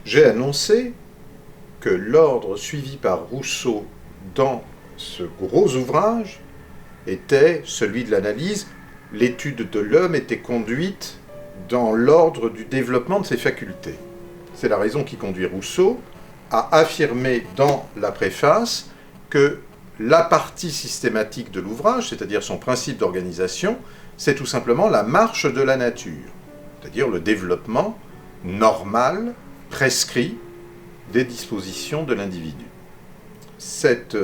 J'ai annoncé que l'ordre suivi par Rousseau dans ce gros ouvrage était celui de l'analyse. L'étude de l'homme était conduite dans l'ordre du développement de ses facultés. C'est la raison qui conduit Rousseau à affirmer dans la préface que la partie systématique de l'ouvrage, c'est-à-dire son principe d'organisation, c'est tout simplement la marche de la nature, c'est-à-dire le développement normal, prescrit, des dispositions de l'individu. Cette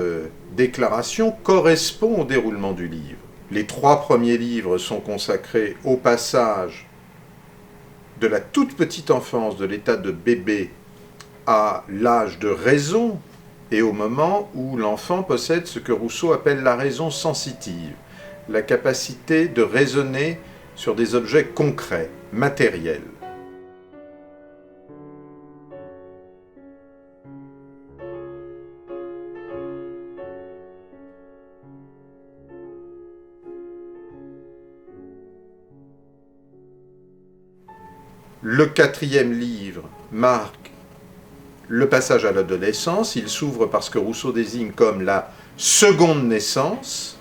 déclaration correspond au déroulement du livre. Les 3 premiers livres sont consacrés au passage de la toute petite enfance, de l'état de bébé, à l'âge de raison, et au moment où l'enfant possède ce que Rousseau appelle la raison sensitive, la capacité de raisonner sur des objets concrets, matériels. Le 4e livre marque le passage à l'adolescence. Il s'ouvre par ce que Rousseau désigne comme la seconde naissance,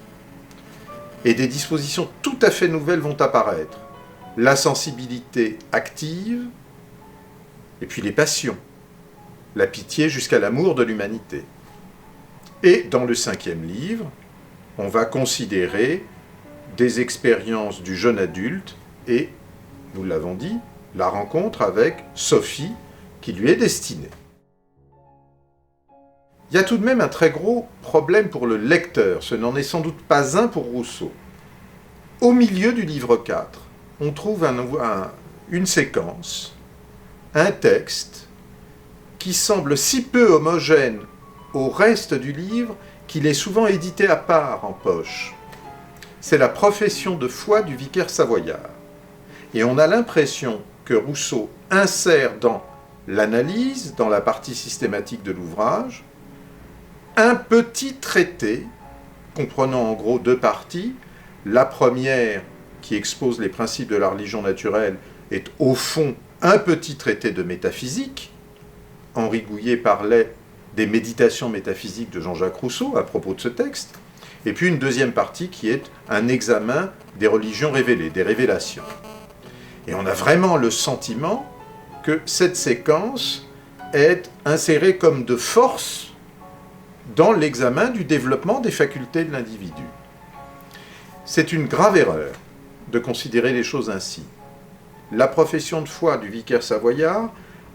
et des dispositions tout à fait nouvelles vont apparaître. La sensibilité active, et puis les passions, la pitié jusqu'à l'amour de l'humanité. Et dans le 5e livre, on va considérer des expériences du jeune adulte et, nous l'avons dit, la rencontre avec Sophie qui lui est destinée. Il y a tout de même un très gros problème pour le lecteur, ce n'en est sans doute pas un pour Rousseau. Au milieu du livre 4, on trouve une séquence, un texte qui semble si peu homogène au reste du livre qu'il est souvent édité à part en poche. C'est la profession de foi du vicaire savoyard. Et on a l'impression que Rousseau insère dans l'analyse, dans la partie systématique de l'ouvrage, un petit traité comprenant en gros 2 parties. La première, qui expose les principes de la religion naturelle, est au fond un petit traité de métaphysique. Henri Gouillet parlait des méditations métaphysiques de Jean-Jacques Rousseau à propos de ce texte. Et puis une deuxième partie qui est un examen des religions révélées, des révélations. Et on a vraiment le sentiment que cette séquence est insérée comme de force dans l'examen du développement des facultés de l'individu. C'est une grave erreur de considérer les choses ainsi. La profession de foi du vicaire savoyard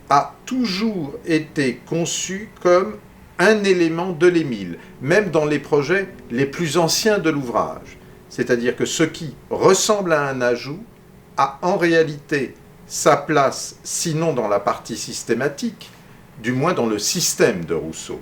a toujours été conçue comme un élément de l'Émile, même dans les projets les plus anciens de l'ouvrage. C'est-à-dire que ce qui ressemble à un ajout a en réalité sa place, sinon dans la partie systématique, du moins dans le système de Rousseau.